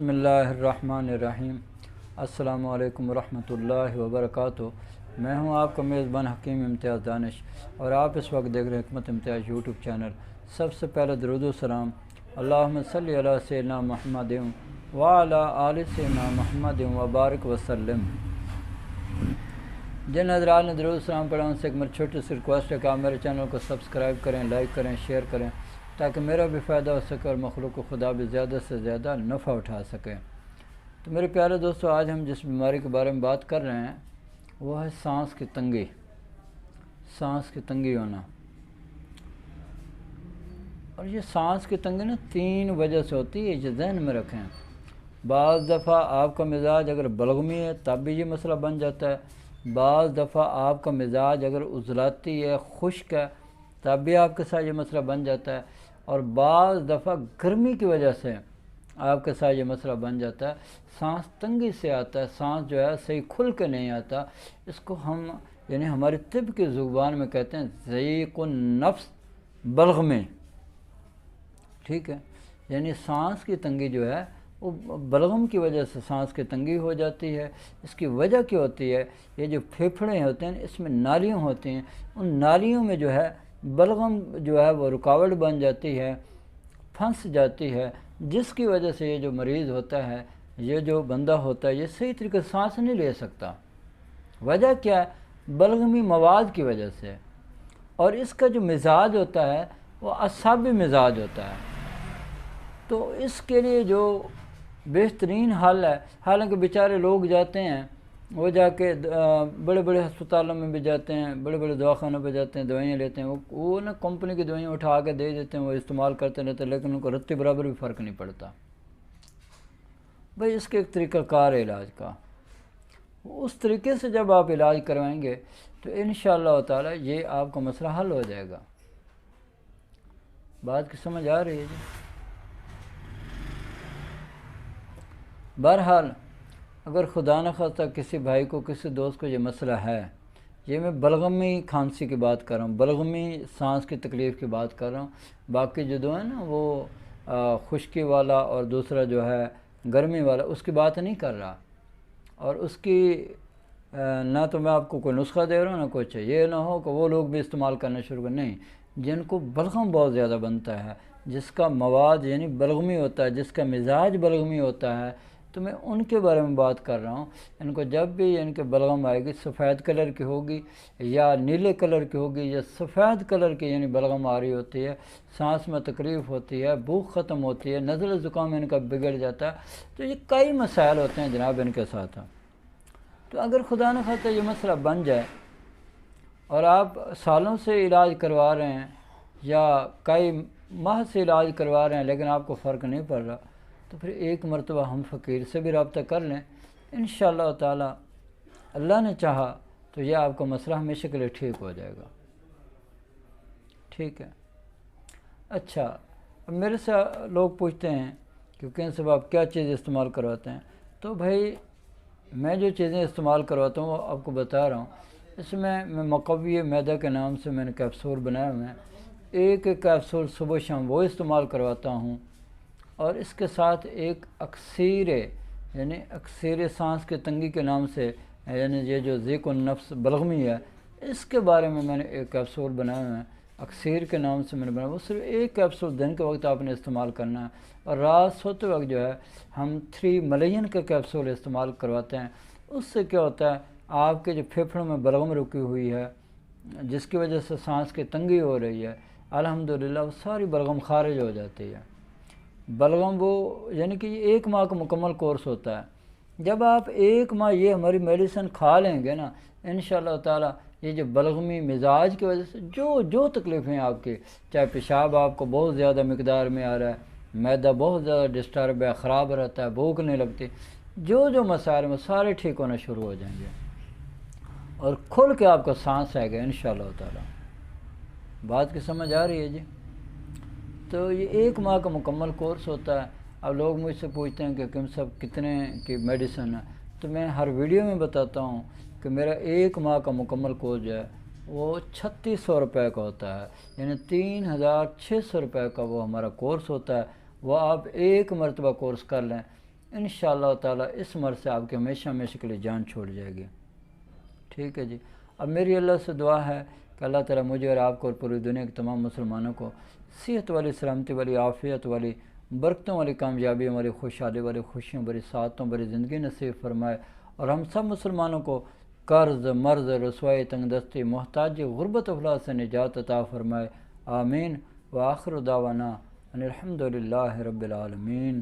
بسم اللہ الرحمن الرحیم۔ السلام علیکم ورحمۃ اللہ وبرکاتہ۔ میں ہوں آپ کا میزبان حکیم امتیاز دانش، اور آپ اس وقت دیکھ رہے ہیں حکمت امتیاز یوٹیوب چینل۔ سب سے پہلے درود و سلام اللہم صلی علی سیدنا محمد وعلی آل سیدنا محمد وبارک وسلم۔ جن حضرات نے درود و سلام پڑھا ان سے ایک میری چھوٹی سی ریکویسٹ ہے کہ آپ میرے چینل کو سبسکرائب کریں، لائک کریں، شیئر کریں، تاکہ میرا بھی فائدہ ہو سکے اور مخلوق خدا بھی زیادہ سے زیادہ نفع اٹھا سکے۔ تو میرے پیارے دوستو، آج ہم جس بیماری کے بارے میں بات کر رہے ہیں وہ ہے سانس کی تنگی۔ سانس کی تنگی ہونا، اور یہ سانس کی تنگی نا 3 وجہ سے ہوتی ہے، یہ ذہن میں رکھیں۔ بعض دفعہ آپ کا مزاج اگر بلغمی ہے تب بھی یہ مسئلہ بن جاتا ہے، بعض دفعہ آپ کا مزاج اگر عضلاتی ہے، خشک ہے، تب بھی آپ کے ساتھ یہ مسئلہ بن جاتا ہے، اور بعض دفعہ گرمی کی وجہ سے آپ کے ساتھ یہ مسئلہ بن جاتا ہے۔ سانس تنگی سے آتا ہے، سانس جو ہے صحیح کھل کے نہیں آتا۔ اس کو ہم یعنی ہماری طب کی زبان میں کہتے ہیں ضیق النفس بلغمی، ٹھیک ہے؟ یعنی سانس کی تنگی جو ہے وہ بلغم کی وجہ سے سانس کی تنگی ہو جاتی ہے۔ اس کی وجہ کیا ہوتی ہے؟ یہ جو پھیپھڑے ہوتے ہیں اس میں نالیاں ہوتی ہیں، ان نالیوں میں جو ہے بلغم جو ہے وہ رکاوٹ بن جاتی ہے، پھنس جاتی ہے، جس کی وجہ سے یہ جو مریض ہوتا ہے، یہ جو بندہ ہوتا ہے، یہ صحیح طریقے سے سانس نہیں لے سکتا۔ وجہ کیا ہے؟ بلغمی مواد کی وجہ سے۔ اور اس کا جو مزاج ہوتا ہے وہ اعصابی مزاج ہوتا ہے۔ تو اس کے لیے جو بہترین حل ہے، حالانکہ بیچارے لوگ جاتے ہیں، وہ جا کے بڑے بڑے ہسپتالوں میں بھی جاتے ہیں، بڑے بڑے دواخانوں پہ جاتے ہیں، دوائیاں لیتے ہیں، وہ نا کمپنی کی دوائیاں اٹھا کے دے دیتے ہیں، وہ استعمال کرتے رہتے ہیں، لیکن ان کو رتی برابر بھی فرق نہیں پڑتا۔ بھئی اس کے ایک طریقہ کار ہے علاج کا، اس طریقے سے جب آپ علاج کروائیں گے تو انشاءاللہ تعالی یہ آپ کا مسئلہ حل ہو جائے گا۔ بات کی سمجھ آ رہی ہے جی؟ بہرحال اگر خدا نخواستہ کسی بھائی کو، کسی دوست کو یہ مسئلہ ہے، یہ میں بلغمی کھانسی کی بات کر رہا ہوں، بلغمی سانس کی تکلیف کی بات کر رہا ہوں، باقی جو دو ہیں نا وہ خشکی والا اور دوسرا جو ہے گرمی والا، اس کی بات نہیں کر رہا۔ اور اس کی نہ تو میں آپ کو کوئی نسخہ دے رہا ہوں نہ کچھ، یہ نہ ہو کہ وہ لوگ بھی استعمال کرنا شروع کریں، نہیں۔ جن کو بلغم بہت زیادہ بنتا ہے، جس کا مواد یعنی بلغمی ہوتا ہے، جس کا مزاج بلغمی ہوتا ہے، تو میں ان کے بارے میں بات کر رہا ہوں۔ ان کو جب بھی ان کے بلغم آئے گی، سفید کلر کی ہوگی یا نیلے کلر کی ہوگی یا سفید کلر کی یعنی بلغم آ رہی ہوتی ہے، سانس میں تکلیف ہوتی ہے، بھوک ختم ہوتی ہے، نزلہ زکام ان کا بگڑ جاتا ہے، تو یہ کئی مسائل ہوتے ہیں جناب ان کے ساتھ۔ تو اگر خدا نہ خواستہ یہ مسئلہ بن جائے اور آپ سالوں سے علاج کروا رہے ہیں یا کئی ماہ سے علاج کروا رہے ہیں لیکن آپ کو فرق نہیں پڑ رہا، تو پھر ایک مرتبہ ہم فقیر سے بھی رابطہ کر لیں، انشاءاللہ تعالی اللہ نے چاہا تو یہ آپ کا مسئلہ ہمیشہ کے لیے ٹھیک ہو جائے گا، ٹھیک ہے؟ اچھا، اب میرے سے لوگ پوچھتے ہیں کہ کن صاحب آپ کیا چیز استعمال کرواتے ہیں؟ تو بھائی میں جو چیزیں استعمال کرواتا ہوں وہ آپ کو بتا رہا ہوں۔ اس میں مقوی معدہ کے نام سے میں نے کیپسول بنائے ہوئے ہیں، ایک کیپسول صبح شام وہ استعمال کرواتا ہوں، اور اس کے ساتھ ایک اکسیر یعنی اکسیر سانس کی تنگی کے نام سے، یعنی یہ جو ضیق النفس بلغمی ہے، اس کے بارے میں میں نے ایک کیپسول بنائے ہوئے ہیں، اکسیر کے نام سے میں نے بنایا۔ وہ صرف ایک کیپسول دن کے وقت آپ نے استعمال کرنا ہے، اور رات سوتے وقت جو ہے ہم 3 ملین کے کیپسول استعمال کرواتے ہیں۔ اس سے کیا ہوتا ہے؟ آپ کے جو پھیپھڑوں میں بلغم رکی ہوئی ہے، جس کی وجہ سے سانس کی تنگی ہو رہی ہے، الحمدللہ وہ ساری بلغم خارج ہو جاتی ہے۔ بلغم وہ یعنی کہ یہ 1 ماہ کا مکمل کورس ہوتا ہے۔ جب آپ 1 ماہ یہ ہماری میڈیسن کھا لیں گے نا، انشاءاللہ تعالی یہ جو بلغمی مزاج کی وجہ سے جو تکلیفیں آپ کی، چاہے پیشاب آپ کو بہت زیادہ مقدار میں آ رہا ہے، معدہ بہت زیادہ ڈسٹرب ہے، خراب رہتا ہے، بھوک نہیں لگتی، جو مسائل میں سارے ٹھیک ہونا شروع ہو جائیں گے، اور کھل کے آپ کو سانس آئے گا انشاءاللہ تعالی۔ بات کی سمجھ آ رہی ہے جی؟ تو یہ 1 ماہ کا مکمل کورس ہوتا ہے۔ اب لوگ مجھ سے پوچھتے ہیں کہ کم صاحب کتنے کی میڈیسن ہے، تو میں ہر ویڈیو میں بتاتا ہوں کہ میرا 1 ماہ کا مکمل کورس جو ہے وہ 3600 روپے کا ہوتا ہے، یعنی 3600 روپے کا وہ ہمارا کورس ہوتا ہے۔ وہ آپ 1 مرتبہ کورس کر لیں، انشاءاللہ تعالیٰ اس مرض سے آپ کے ہمیشہ ہمیشہ کے لیے جان چھوڑ جائے گی۔ ٹھیک ہے جی۔ اب میری اللہ سے دعا ہے کہ اللہ تعالیٰ مجھے اور آپ کو اور پوری دنیا کے تمام مسلمانوں کو صحت والی، سلامتی والی، عافیت والی، برکتوں والی، کامیابیوں والی، خوشحالی والی، خوشیوں بری، سعادتوں بری زندگی نصیب فرمائے، اور ہم سب مسلمانوں کو قرض، مرض، رسوائی، تنگ دستی، محتاجی، غربت و افلاس سے نجات عطا فرمائے، آمین۔ وآخر دعوانا ان الحمد للہ رب العالمین۔